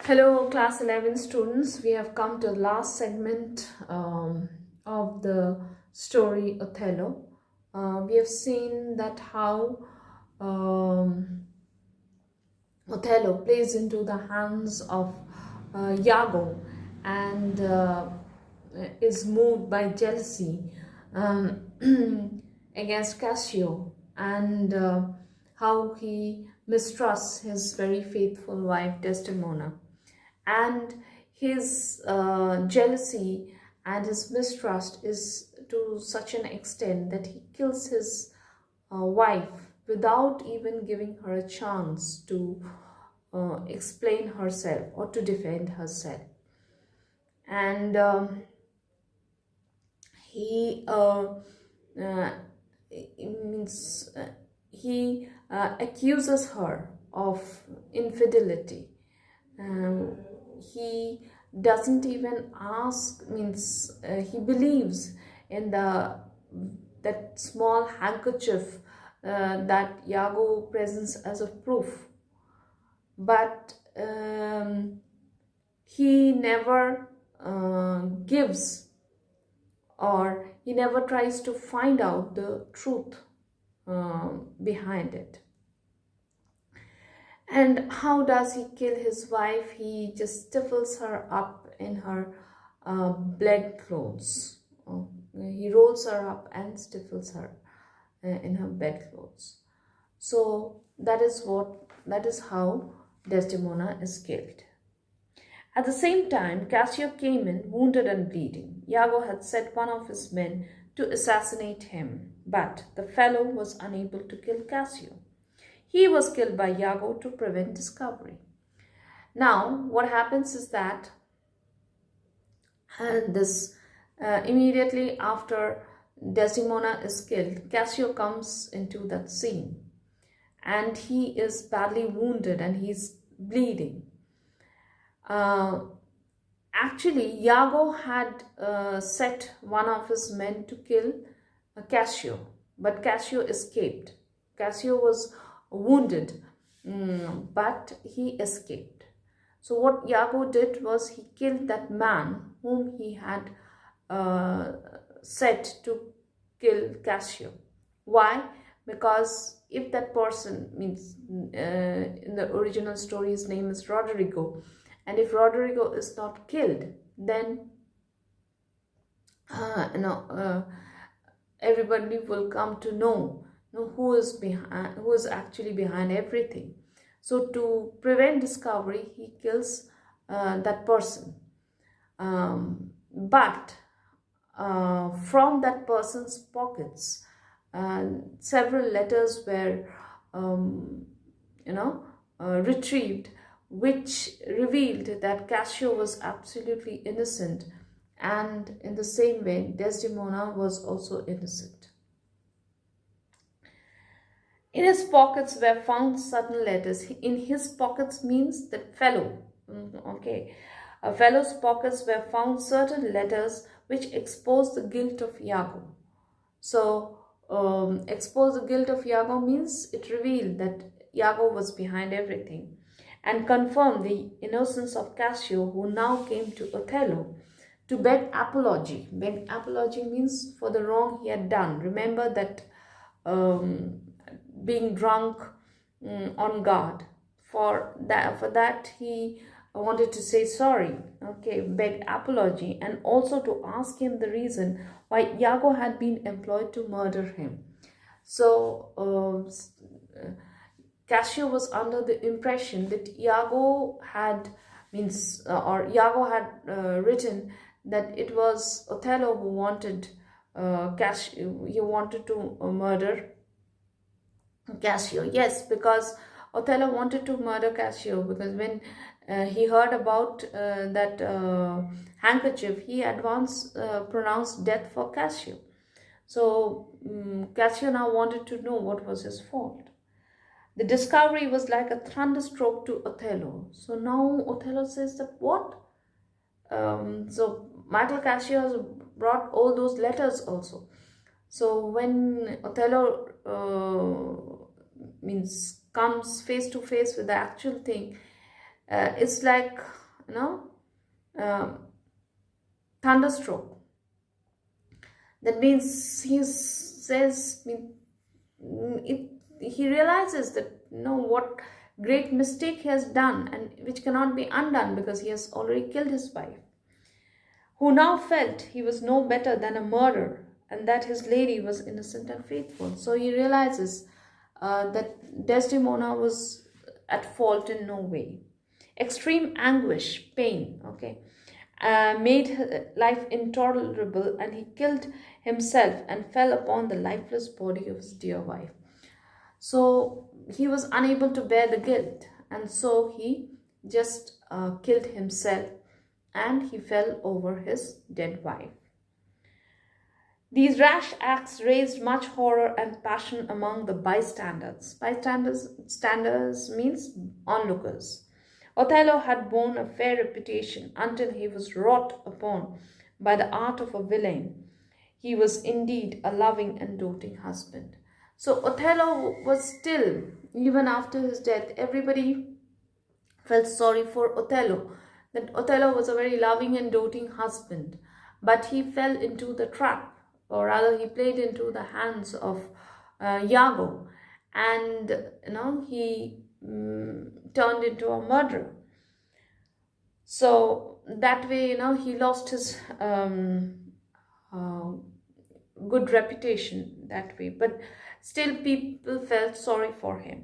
Hello, class 11 students. We have come to the last segment of the story Othello. We have seen that how um, Othello plays into the hands of Iago and is moved by jealousy um, against Cassio, and how he mistrusts his very faithful wife Desdemona, and his jealousy and his mistrust is to such an extent that he kills his wife without even giving her a chance to explain herself or to defend herself. And he uh, means he accuses her of infidelity. He doesn't even ask, he believes in that small handkerchief that Iago presents as a proof, but he never gives, or he never tries to find out the truth behind it. And how does he kill his wife? He just stifles her up in her bed clothes. He rolls her up and stifles her in her bedclothes. So that is how Desdemona is killed. At the same time, Cassio came in, wounded and bleeding. Iago had set one of his men to assassinate him, but the fellow was unable to kill Cassio. He was killed by Iago to prevent discovery. Now, what happens is that immediately after Desdemona is killed, Cassio comes into that scene, and he is badly wounded and he's bleeding. Actually, Iago had set one of his men to kill Cassio, but Cassio escaped. Cassio was wounded, but he escaped. So what Iago did was he killed that man whom he had set to kill Cassio. Why? Because if that person in the original story his name is Roderigo, and if Roderigo is not killed, then everybody will come to know who is actually behind everything. So to prevent discovery, he kills that person. But from that person's pockets, several letters were retrieved, which revealed that Cassio was absolutely innocent, and in the same way Desdemona was also innocent. In his pockets were found certain letters. In his pockets means that fellow. Okay. A fellow's pockets were found certain letters which expose the guilt of Iago. So, expose the guilt of Iago means it revealed that Iago was behind everything, and confirmed the innocence of Cassio, who now came to Othello to beg apology. Beg apology means for the wrong he had done. Remember that being drunk on guard, for that he wanted to say sorry, okay, beg apology, and also to ask him the reason why Iago had been employed to murder him. So Cassio was under the impression that Iago had written that it was Othello who wanted Cassio. He wanted to murder Cassio. Yes, because Othello wanted to murder Cassio, because when he heard about that handkerchief, he at once pronounced death for Cassio. So Cassio now wanted to know what was his fault. The discovery was like a thunderstroke to Othello. So now Othello says that what? So Michael Cassio has brought all those letters also. So when Othello comes face to face with the actual thing, it's like thunderstroke. That means he says, he realizes that what great mistake he has done, and which cannot be undone because he has already killed his wife, who now felt he was no better than a murderer and that his lady was innocent and faithful. So he realizes that Desdemona was at fault in no way. Extreme anguish, pain, made life intolerable, and he killed himself and fell upon the lifeless body of his dear wife. So he was unable to bear the guilt, and so he just killed himself, and he fell over his dead wife. These rash acts raised much horror and passion among the bystanders. Bystanders means onlookers. Othello had borne a fair reputation until he was wrought upon by the art of a villain. He was indeed a loving and doting husband. So Othello was still, even after his death, everybody felt sorry for Othello. That Othello was a very loving and doting husband, but he fell into the trap, or rather he played into the hands of Iago, and he turned into a murderer. So that way, he lost his good reputation that way, but still people felt sorry for him.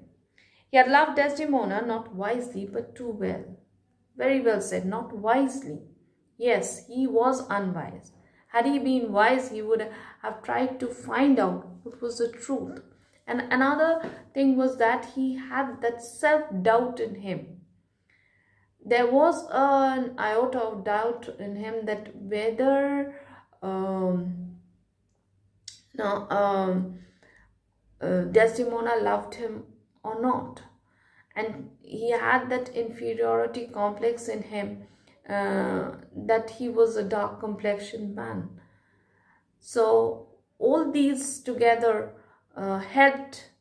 He had loved Desdemona not wisely but too well. Very well said, not wisely. Yes, he was unwise. Had he been wise, he would have tried to find out what was the truth. And another thing was that he had that self-doubt in him. There was an iota of doubt in him that whether Desdemona loved him or not. And he had that inferiority complex in him, that he was a dark complexioned man. So all these together helped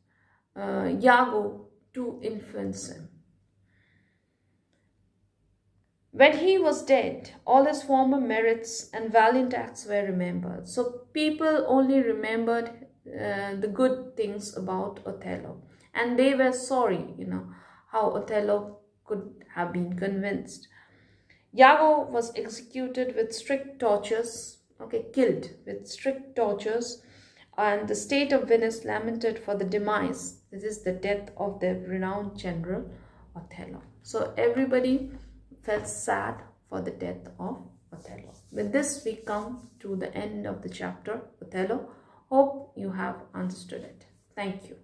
Iago to influence him. When he was dead, all his former merits and valiant acts were remembered. So people only remembered the good things about Othello, and they were sorry, how Othello could have been convinced. Iago was executed with strict tortures, killed with strict tortures, and the state of Venice lamented for the demise, this is the death of the renowned general Othello. So everybody felt sad for the death of Othello. With this, we come to the end of the chapter, Othello. Hope you have understood it. Thank you.